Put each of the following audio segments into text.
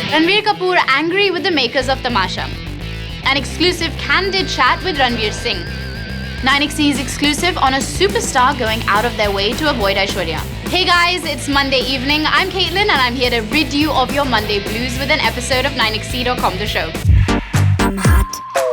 Ranbir Kapoor angry with the makers of Tamasha. An exclusive candid chat with Ranveer Singh. 9XC's exclusive on a superstar going out of their way to avoid Aishwarya. Hey guys, it's Monday evening. I'm Caitlin and I'm here to rid you of your Monday blues with an episode of 9XC.com The Show. I'm hot,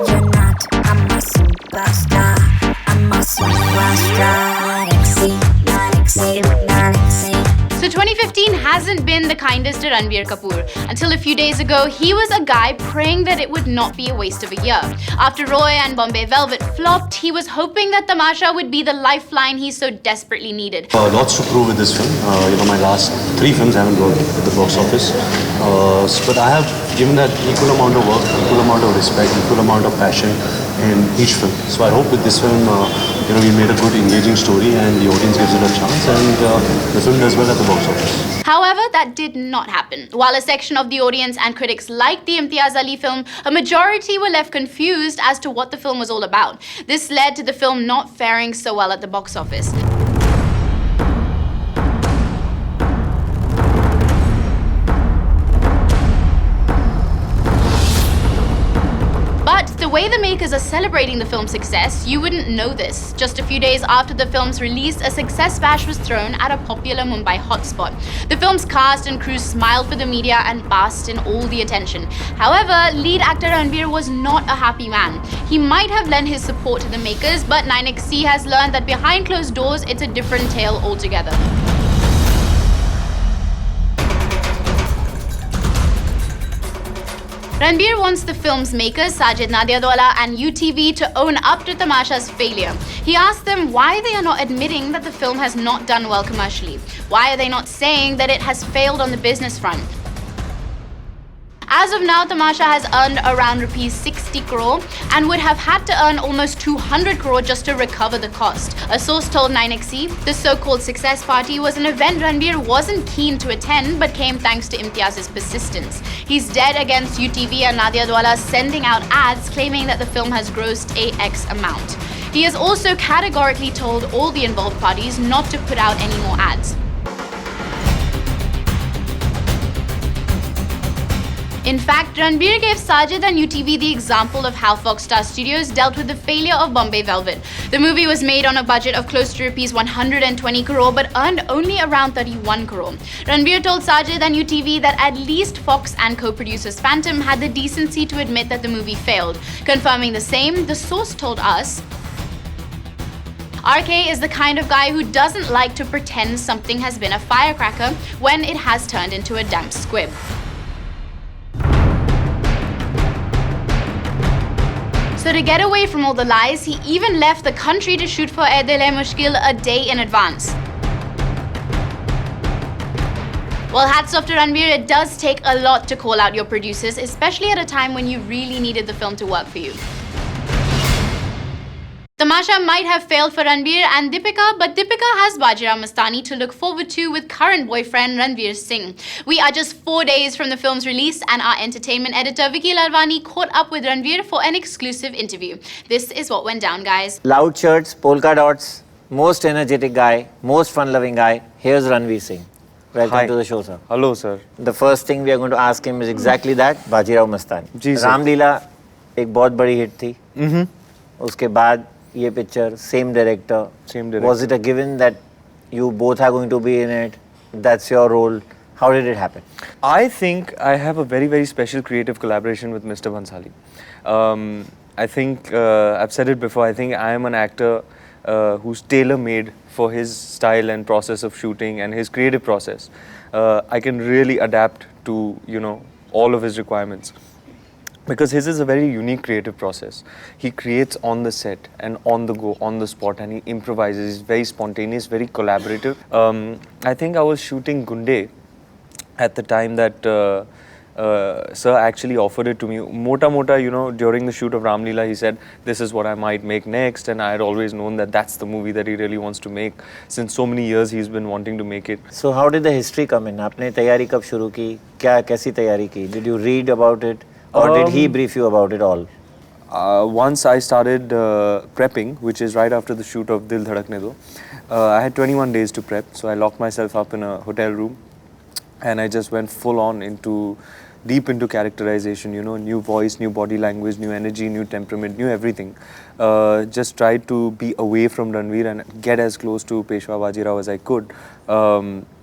you're not, I'm a superstar. I'm a superstar. 9XC, 9XC. So 2015 hasn't been the kindest to Ranbir Kapoor. Until a few days ago, he was a guy praying that it would not be a waste of a year. After Roy and Bombay Velvet flopped, he was hoping that Tamasha would be the lifeline he so desperately needed. Lots to prove with this film. My last 3 films haven't worked at the box office. But I have given that equal amount of work, equal amount of respect, equal amount of passion in each film. So I hope with this film, we made a good, engaging story and the audience gives it a chance and the film does well at the box office. However, that did not happen. While a section of the audience and critics liked the Imtiaz Ali film, a majority were left confused as to what the film was all about. This led to the film not faring so well at the box office. But the way the makers are celebrating the film's success, you wouldn't know this. Just a few days after the film's release, a success bash was thrown at a popular Mumbai hotspot. The film's cast and crew smiled for the media and basked in all the attention. However, lead actor Ranbir was not a happy man. He might have lent his support to the makers, but 9XC has learned that behind closed doors, it's a different tale altogether. Ranbir wants the film's makers, Sajid Nadiadwala and UTV, to own up to Tamasha's failure. He asked them why they are not admitting that the film has not done well commercially. Why are they not saying that it has failed on the business front? As of now, Tamasha has earned around rupees 60 crore and would have had to earn almost 200 crore just to recover the cost. A source told 9XC the so-called success party was an event Ranbir wasn't keen to attend but came thanks to Imtiaz's persistence. He's dead against UTV and Nadiadwala sending out ads claiming that the film has grossed a X amount. He has also categorically told all the involved parties not to put out any more ads. In fact, Ranbir gave Sajid and UTV the example of how Fox Star Studios dealt with the failure of Bombay Velvet. The movie was made on a budget of close to rupees 120 crore but earned only around 31 crore. Ranbir told Sajid and UTV that at least Fox and co-producers Phantom had the decency to admit that the movie failed. Confirming the same, the source told us, RK is the kind of guy who doesn't like to pretend something has been a firecracker when it has turned into a damp squib. So to get away from all the lies, he even left the country to shoot for Ae Dil Hai Mushkil a day in advance. Well, hats off to Ranbir. It does take a lot to call out your producers, especially at a time when you really needed the film to work for you. Tamasha might have failed for Ranbir and Deepika, but Deepika has Bajirao Mastani to look forward to with current boyfriend Ranveer Singh. We are just 4 days from the film's release and our entertainment editor Vicky Lalwani caught up with Ranveer for an exclusive interview. This is what went down, guys. Loud shirts, polka dots, most energetic guy, most fun-loving guy. Here's Ranveer Singh. Welcome to the show, sir. Hello, sir. The first thing we are going to ask him is exactly that, Bajirao Mastani. जी sir. Ramleela एक बहुत बड़ी hit थी. उसके बाद ये picture, same director. Was it a given that you both are going to be in it? That's your role. How did it happen? I think I have a very, very special creative collaboration with Mr. Bhansali. I think, I've said it before, I think I am an actor who's tailor-made for his style and process of shooting and his creative process. I can really adapt to, all of his requirements. Because his is a very unique creative process. He creates on the set and on the go, on the spot, and he improvises. He's very spontaneous, very collaborative. I think I was shooting Gunde at the time that Sir actually offered it to me. Mota, during the shoot of Ramleela, he said, this is what I might make next. And I had always known that that's the movie that he really wants to make. Since so many years, he's been wanting to make it. So how did the history come in? आपने तैयारी कब शुरू की? कैसी तैयारी की? Did you read about it? Or did he brief you about it all? Once I started prepping, which is right after the shoot of Dil Dhadakne Do, I had 21 days to prep. So I locked myself up in a hotel room and I just went full on into deep into characterization, you know, new voice, new body language, new energy, new temperament, new everything. Just tried to be away from Ranveer and get as close to Peshwa Bajirao as I could.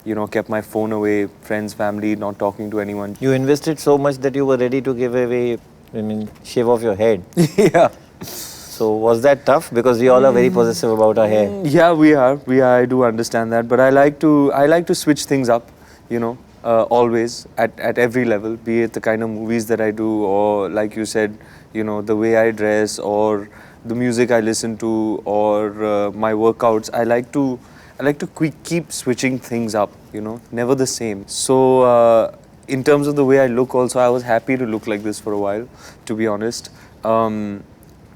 You know, kept my phone away, friends, family, not talking to anyone. You invested so much that you were ready to give away, I mean, shave off your head. Yeah. So was that tough? Because we all are very possessive about our hair. Yeah, we are. I do understand that, but I like to switch things up. You know, always at every level, be it the kind of movies that I do, or like you said, you know, the way I dress, or the music I listen to, or my workouts. I like to keep switching things up. You know, never the same. So in terms of the way I look, also, I was happy to look like this for a while, to be honest.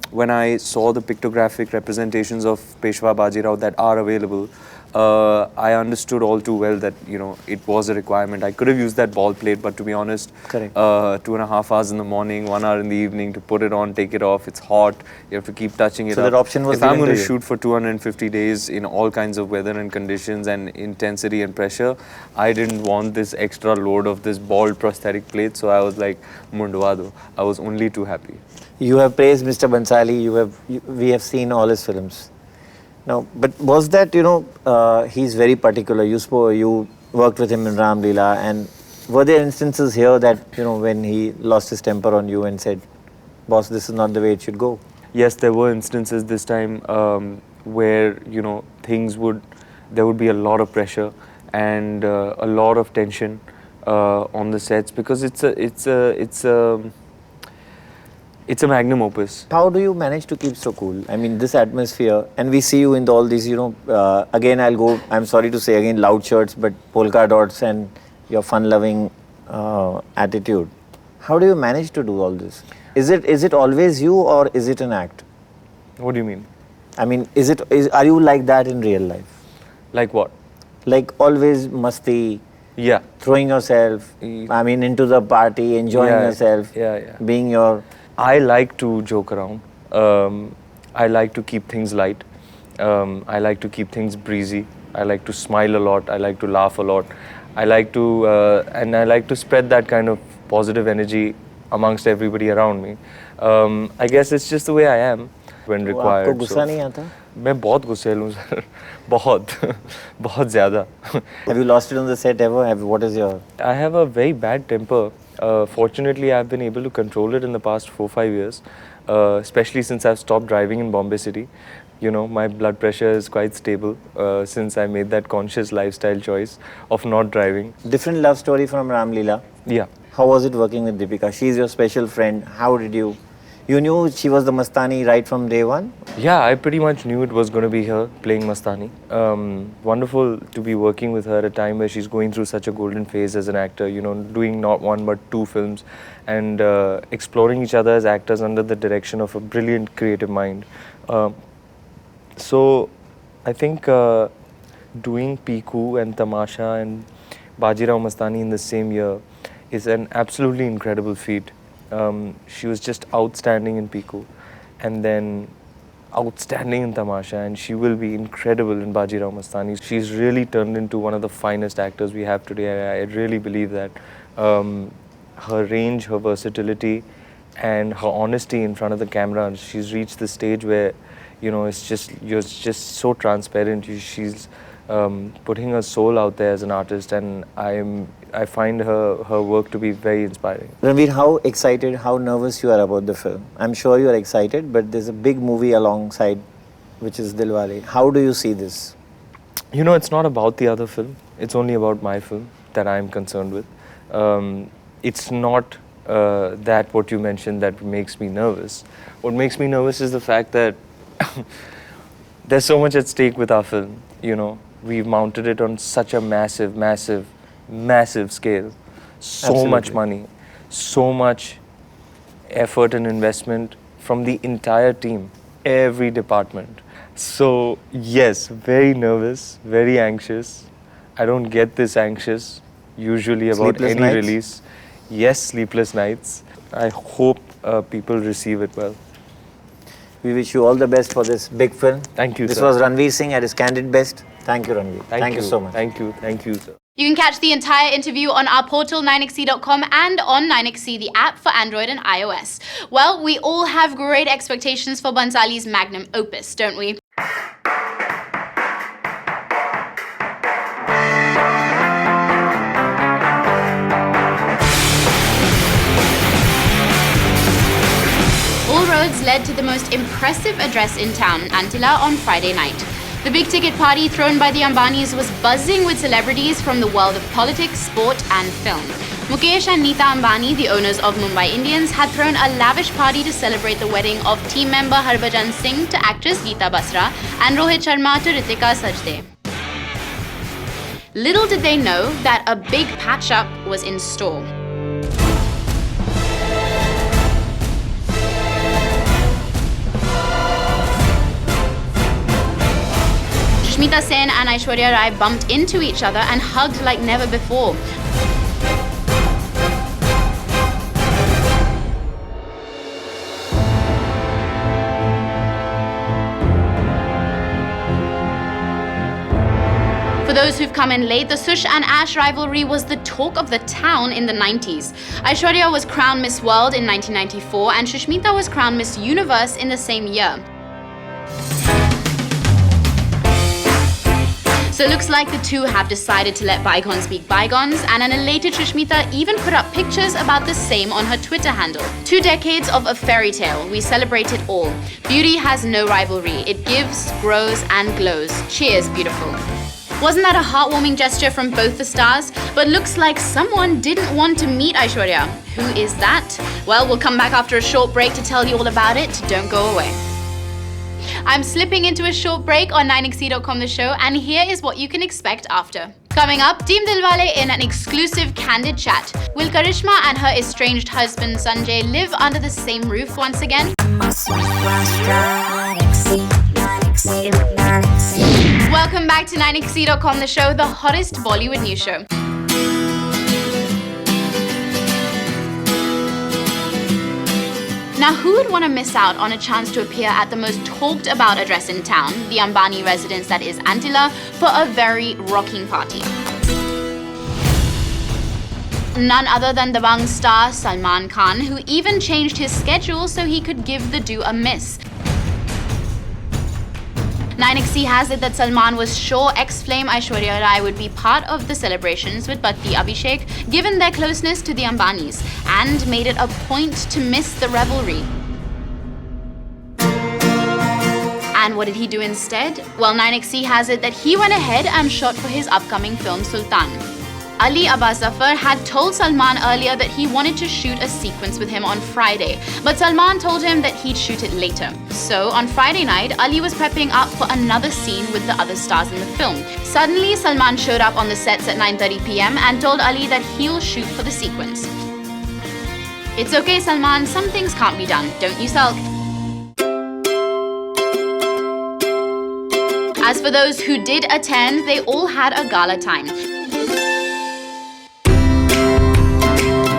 When I saw the pictographic representations of Peshwa Bajirao that are available, I understood all too well that, you know, it was a requirement. I could have used that ball plate, but to be honest, Correct. 2.5 hours in the morning, 1 hour in the evening to put it on, take it off, it's hot, you have to keep touching it So up. that option was If I'm given going to to you. shoot for 250 days in all kinds of weather and conditions and intensity and pressure, I didn't want this extra load of this bald prosthetic plate, so I was like, mundwado. I was only too happy. You have praised Mr. Bansali. We have seen all his films. Now, but was that, you know, he's very particular. You worked with him in Ram Leela, and were there instances here that, you know, when he lost his temper on you and said, "Boss, this is not the way it should go"? Yes, there were instances this time where, you know, there would be a lot of pressure and a lot of tension on the sets, because it's a magnum opus. How do you manage to keep so cool? I mean, this atmosphere, and we see you in all these, you know, again, I'm sorry to say again, loud shirts, but polka dots and your fun-loving attitude. How do you manage to do all this? Is it always you, or is it an act? What do you mean? I mean, are you like that in real life? Like what? Like always masti, Yeah. throwing yourself, I mean, into the party, enjoying Yeah, yourself, yeah. being your... I like to joke around. I like to keep things light. I like to keep things breezy. I like to smile a lot. I like to laugh a lot. I like to spread that kind of positive energy amongst everybody around me. I guess it's just the way I am when required. आपको गुस्सा नहीं आता? मैं बहुत गुस्सैल हूँ sir, बहुत बहुत ज़्यादा. Have you lost it on the set ever? What is your... I have a very bad temper. Fortunately, I've been able to control it in the past 4-5 years, especially since I've stopped driving in Bombay City. You know, my blood pressure is quite stable since I made that conscious lifestyle choice of not driving. Different love story from Ram Leela. Yeah. How was it working with Deepika? She's your special friend. How did you... You knew she was the Mastani right from day one? Yeah, I pretty much knew it was going to be her playing Mastani. Wonderful to be working with her at a time where she's going through such a golden phase as an actor, you know, doing not 1 but 2 films and exploring each other as actors under the direction of a brilliant creative mind. So I think doing Piku and Tamasha and Bajirao Mastani in the same year is an absolutely incredible feat. She was just outstanding in Piku and then outstanding in Tamasha, and she will be incredible in Bajirao Mastani. She's really turned into one of the finest actors we have today. I really believe that. Her range, her versatility and her honesty in front of the camera, she's reached the stage where, you know, you're just so transparent. She's putting her soul out there as an artist, and I find her work to be very inspiring. Ranveer, how excited, how nervous you are about the film? I'm sure you are excited, but there's a big movie alongside, which is Dilwale. How do you see this? You know, it's not about the other film. It's only about my film that I'm concerned with. It's not that what you mentioned that makes me nervous. What makes me nervous is the fact that there's so much at stake with our film, you know. We've mounted it on such a massive scale. So Absolutely. much money, so much effort and investment from the entire team, every department. So yes, very nervous, very anxious. I don't get this anxious usually about Sleepless any nights? release. Yes, sleepless nights. I hope people receive it well. We wish you all the best for this big film. Thank you, This sir. was Ranveer Singh at his candid best. Thank you, Ranveer. Thank you so much. Thank you, sir. You can catch the entire interview on our portal 9xe.com and on 9xe, the app for Android and iOS. Well, we all have great expectations for Bhansali's magnum opus, don't we? All roads led to the most impressive address in town, Antila, on Friday night. The big-ticket party thrown by the Ambanis was buzzing with celebrities from the world of politics, sport and film. Mukesh and Neeta Ambani, the owners of Mumbai Indians, had thrown a lavish party to celebrate the wedding of team member Harbhajan Singh to actress Geeta Basra and Rohit Sharma to Ritika Sajde. Little did they know that a big patch-up was in store. Sushmita Sen and Aishwarya Rai bumped into each other and hugged like never before. For those who've come in late, the Sush and Ash rivalry was the talk of the town in the 90s. Aishwarya was crowned Miss World in 1994 and Sushmita was crowned Miss Universe in the same year. So it looks like the two have decided to let bygones be bygones, and an elated Sushmita even put up pictures about the same on her Twitter handle. 2 decades of a fairy tale. We celebrate it all. Beauty has no rivalry. It gives, grows, and glows. Cheers, beautiful. Wasn't that a heartwarming gesture from both the stars? But looks like someone didn't want to meet Aishwarya. Who is that? Well, we'll come back after a short break to tell you all about it. Don't go away. I'm slipping into a short break on 9xe.com the show, and here is what you can expect after. Coming up, Team Dilwale in an exclusive candid chat. Will Karishma and her estranged husband Sanjay live under the same roof once again? Welcome back to 9xe.com the show, the hottest Bollywood news show. Now, who would want to miss out on a chance to appear at the most talked about address in town, the Ambani residence that is Antila, for a very rocking party? None other than the Dabangg star Salman Khan, who even changed his schedule so he could give the do a miss. 9xe has it that Salman was sure ex-flame Aishwarya Rai would be part of the celebrations with Pati Abhishek, given their closeness to the Ambanis, and made it a point to miss the revelry. And what did he do instead? Well, 9xe has it that he went ahead and shot for his upcoming film Sultan. Ali Abbas Zafar had told Salman earlier that he wanted to shoot a sequence with him on Friday, but Salman told him that he'd shoot it later. So on Friday night, Ali was prepping up for another scene with the other stars in the film. Suddenly, Salman showed up on the sets at 9:30 p.m. and told Ali that he'll shoot for the sequence. It's okay, Salman, some things can't be done. Don't you sulk. As for those who did attend, they all had a gala time.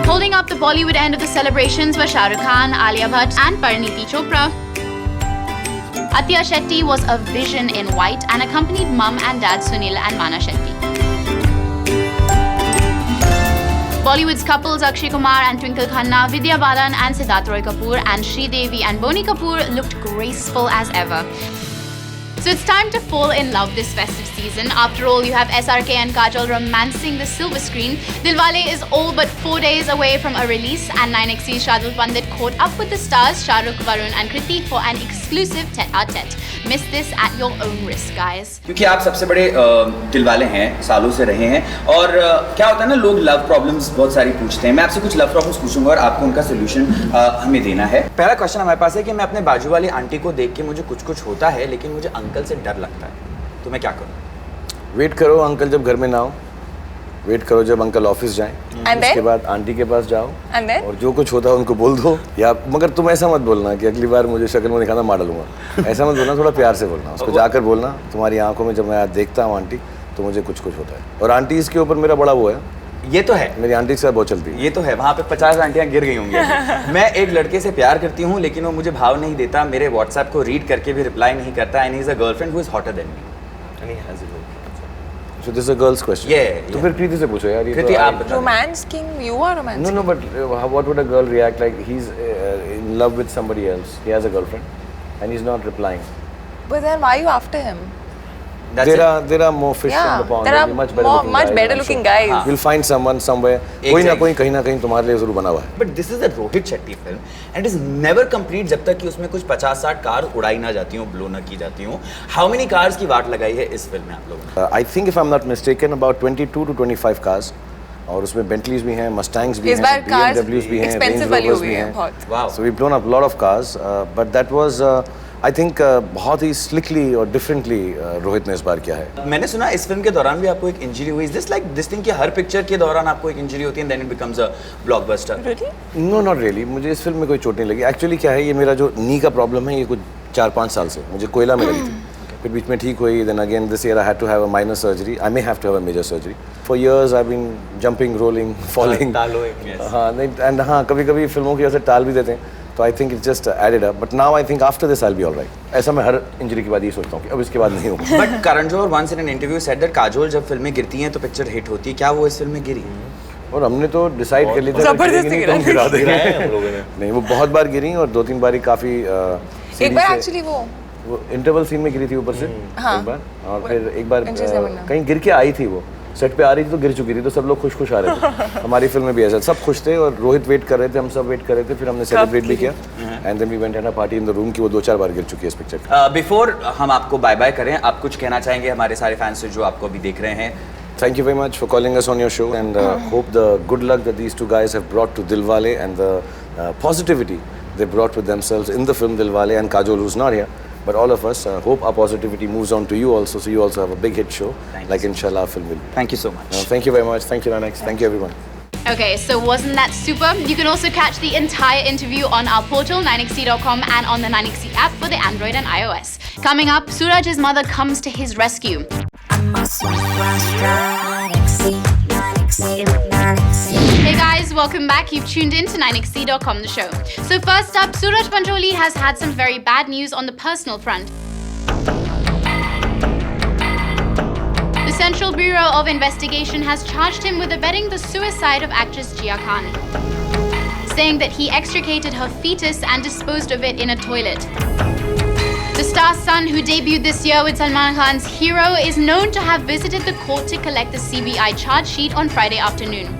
Holding up the Bollywood end of the celebrations were Shah Rukh Khan, Alia Bhatt and Parineeti Chopra. Athiya Shetty was a vision in white and accompanied mum and dad Sunil and Mana Shetty. Bollywood's couples Akshay Kumar and Twinkle Khanna, Vidya Balan and Siddharth Roy Kapoor, and Sridevi and Boney Kapoor looked graceful as ever. So it's time to fall in love this festive season. After all, you have SRK and Kajol romancing the silver screen. Dilwale is all but 4 days away from a release, and 9xe's Shadul Pandit caught up with the stars Shah Rukh, Varun and Kriti for an exclusive tete-a-tete. Miss this at your own risk, guys. क्योंकि आप सबसे बड़े दिलवाले हैं, सालों से रहे हैं, और क्या होता है ना, लोग लव प्रॉब्लम्स बहुत सारी पूछते हैं. मैं आपसे कुछ लव प्रॉब्लम्स पूछूंगा और आपको उनका सोल्यूशन हमें देना है. पहला क्वेश्चन हमारे पास है कि मैं अपने बाजू वाली आंटी को देख के मुझे कुछ होता है, लेकिन मुझे अंकल से डर लगता है, तो मैं क्या करूँ? वेट करो अंकल जब घर में ना हो, वेट करो जब अंकल ऑफिस जाएं, उसके बाद आंटी के पास जाओ और जो कुछ होता है उनको बोल दो. या मगर तुम ऐसा मत बोलना कि अगली बार मुझे शक्ल में दिखाना मार डालूंगा. ऐसा मत बोलना, थोड़ा प्यार से बोलना. उसको जाकर बोलना तुम्हारी आंखों में जब मैं देखता हूँ आंटी तो मुझे कुछ होता है. और आंटी इसके ऊपर मेरा बड़ा वो है. ये तो है, मेरी आंटी के साथ बहुत चलती है. ये तो है, वहाँ पे 50 आंटियाँ गिर गई होंगी. मैं एक लड़के से प्यार करती हूँ, लेकिन वो मुझे भाव नहीं देता, मेरे व्हाट्सएप को रीड करके भी रिप्लाई नहीं करता. And he is a girlfriend who is hotter than me. So this is a girl's question. Yeah. तो फिर कृति से पूछो यार. कृति आप बता. Romance king, you are romance. No, but what would a girl react like? He's in love with somebody else. He has a girlfriend, and he's not replying. But then why are you after him? There are more fish in the pond. there are much better looking guys. guys. You'll find someone somewhere. कोई ना कोई कहीं ना कहीं तुम्हारे लिए जरूर बना हुआ है. But this is a Rohit Shetty film and it is never complete जब तक कि उसमें कुछ 50-60 कार उड़ाई ना जाती हों, ब्लो ना की जाती हों. How many cars की वाट लगाई है इस फिल्म में आप लोगों ने? I think if I'm not mistaken, about 22 to 25 cars. और उसमें Bentleys भी हैं, Mustangs भी हैं, BMWs भी हैं, Range Rovers भी हैं. Wow. So we've blown up a lot of cars, but that was I think बहुत ही slickly और differently रोहित ने इस बार किया है. मैंने सुना इस फिल्म के दौरान भी आपको एक इंजरी हुई. Is this like this thing कि हर पिक्चर के दौरान आपको एक इंजरी होती है and then it becomes a blockbuster? Really? No, not really. मुझे इस फिल्म में कोई चोट नहीं लगी. Actually क्या है, ये मेरा जो नी का प्रॉब्लम है ये कुछ 4-5 साल से मुझे कोयला में लगी थी. फिर बीच में ठीक हुई. Then again this year I had to have a minor surgery. I may have to have a major surgery. For years I've been jumping, rolling, falling. हाँ नहीं and हाँ कभी-कभी फिल्मों की वजह से टाल भी देते हैं. So I think it just added up. But now I think after this I'll be all right. ऐसा मैं हर इंजरी के बाद ये सोचता हूँ कि अब इसके बाद नहीं होगा. But Karan Johar once in an interview said that Kajol जब फिल्में गिरती हैं तो पिक्चर हिट होती है. क्या वो इस फिल्म में गिरी? और हमने तो डिसाइड कर लिया था जबरदस्ती गिरा देंगे हम लोगों ने. नहीं वो बहुत बार गिरी और 2-3 बारी काफी एक बार एक्चुअली वो इंटरवल सीन में गिरी थी ऊपर से एक बार और फिर एक बार कहीं गिर के आई थी वो सेट पे आ रही थी तो गिर चुकी थी तो सब लोग खुश आ रहे थे. हमारी फिल्म में भी ऐसा सब खुश थे और रोहित वेट कर रहे थे, हम सब वेट कर रहे थे. फिर हमने सेलिब्रेट भी किया and then we went and a party in the room कि वो 2-4 बार गिर चुकी है इस पिक्चर पे. बिफोर हम आपको बाय बाय करें, आप कुछ कहना चाहेंगे हमारे सारे फैंस से जो आपको अभी देख रहे हैं? Thank you very much for calling us on your show and hope the good luck that these two guys have brought to Dilwale and the positivity they brought with themselves in the film Dilwale and Kajol who's not here. But all of us hope our positivity moves on to you also, so you also have a big hit show like Inshallah film will. Thank you so much. Thank you very much. Thank you, Nanex. Thank you, everyone. Okay, so wasn't that super? You can also catch the entire interview on our portal, 9XC.com, and on the 9XC app for the Android and iOS. Coming up, Sooraj's mother comes to his rescue. Hey guys, welcome back. You've tuned in to 9XC.com, the show. So first up, Sooraj Pancholi has had some very bad news on the personal front. The Central Bureau of Investigation has charged him with abetting the suicide of actress Jiah Khan, saying that he extricated her fetus and disposed of it in a toilet. The star's son, who debuted this year with Salman Khan's Hero, is known to have visited the court to collect the CBI charge sheet on Friday afternoon.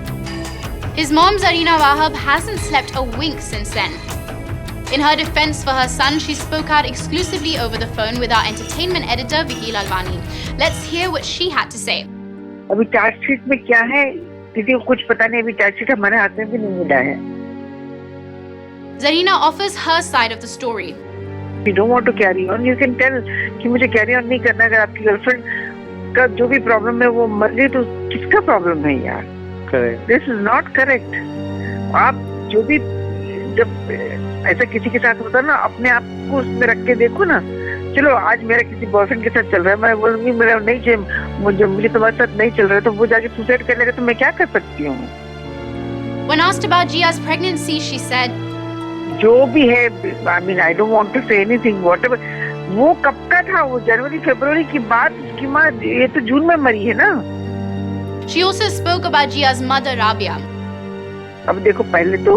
His mom, Zarina Wahab, hasn't slept a wink since then. In her defense for her son, she spoke out exclusively over the phone with our entertainment editor, Vicky Lalwani. Let's hear what she had to say. अभी charge sheet में क्या है किसी को कुछ पता नहीं. अभी चार्ज शीट हमारे हाथ में भी नहीं मिला है. Zarina offers her side of the story. You don't want to carry on. You can tell कि मुझे carry on नहीं करना. अगर आपकी गर्लफ्रेंड का जो भी प्रॉब्लम है वो मर गई तो किसका प्रॉब्लम है यार? Correct. This is not correct. आप जो भी जब ऐसा किसी के साथ होता है ना, अपने आप को उसमें रख के देखो ना. चलो आज मेरा किसी बॉयफ्रेंड के साथ चल रहा है, मैं बोलूँगी मेरा नहीं चाहिए, मुझे तुम्हारे साथ नहीं चल रहा है, तो वो जाके सुसाइड कर लेगा तो मैं क्या कर सकती हूँ? When asked about Jiah's pregnancy, she said, जो भी है, I mean I don't want to say anything, whatever. वो कब का था? वो जनवरी फरवरी की बात. उसकी माँ ये तो जून में मरी है ना. She also spoke about Jiah's mother, Rabia. अब देखो पहले तो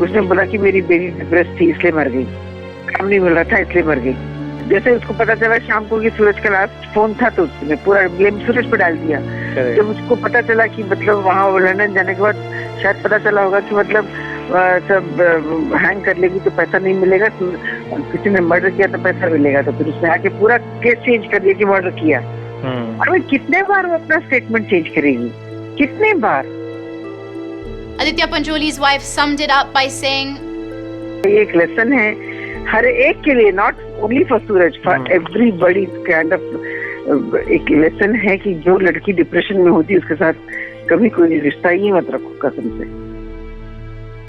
उसने बोला कि मेरी बेबी डिप्रेस थी इसलिए मर गई, काम नहीं मिल रहा था इसलिए मर गई. जैसे उसको पता चला शाम को कि सूरज का लास्ट फोन था तो उसने पूरा ब्लेम सूरज पे डाल दिया. जब उसको पता चला कि मतलब वहाँ लंदन जाने के बाद शायद पता चला होगा कि मतलब सब हैंग कर लेगी तो पैसा नहीं मिलेगा, तो किसी ने मर्डर किया तो पैसा मिलेगा, तो फिर उसने आके पूरा केस चेंज कर दिया कि मर्डर किया. अरे कितने बार वो अपना स्टेटमेंट चेंज करेगी? कितने बार? Aditya Pancholi's wife summed it up by saying, ये एक लेसन है हर एक के लिए, not only for Suraj, for everybody. Kind of एक लेसन है कि जो लड़की डिप्रेशन में होती है उसके साथ कभी कोई रिश्ता ही मत रखो कसम से.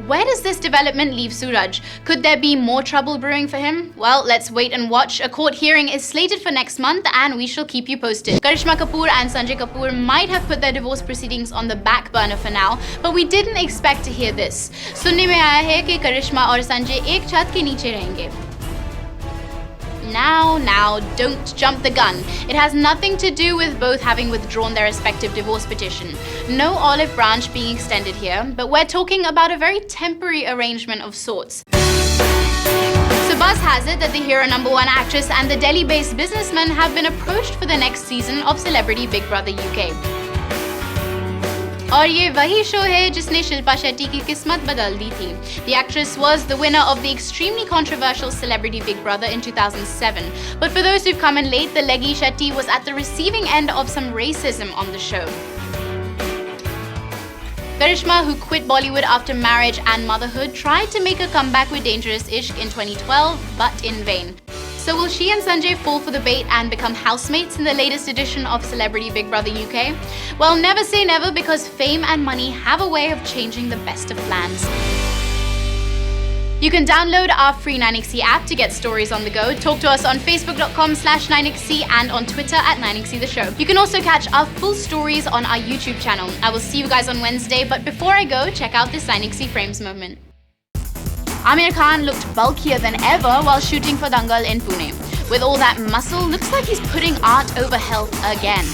Where does this development leave Sooraj? Could there be more trouble brewing for him? Well, let's wait and watch. A court hearing is slated for next month and we shall keep you posted. Karishma Kapoor and Sanjay Kapoor might have put their divorce proceedings on the back burner for now, but we didn't expect to hear this. सुनने में आया है कि करिश्मा और संजय एक छत के नीचे रहेंगे. Now, don't jump the gun. It has nothing to do with both having withdrawn their respective divorce petition. No olive branch being extended here, but we're talking about a very temporary arrangement of sorts. So buzz has it that the hero #1 actress and the Delhi-based businessman have been approached for the next season of Celebrity Big Brother UK. और ये वही show है जिसने शिल्पा शेट्टी की किस्मत बदल दी थी. The actress was the winner of the extremely controversial Celebrity Big Brother in 2007. But for those who've come in late, the leggy Shetty was at the receiving end of some racism on the show. Karishma, who quit Bollywood after marriage and motherhood, tried to make a comeback with Dangerous Ishq in 2012, but in vain. So will she and Sanjay fall for the bait and become housemates in the latest edition of Celebrity Big Brother UK? Well, never say never, because fame and money have a way of changing the best of plans. You can download our free 9XC app to get stories on the go. Talk to us on facebook.com/9XC and on Twitter @9XC The Show. You can also catch our full stories on our YouTube channel. I will see you guys on Wednesday, but before I go, check out this 9XC Frames moment. Amir Khan looked bulkier than ever while shooting for Dangal in Pune. With all that muscle, looks like he's putting art over health again.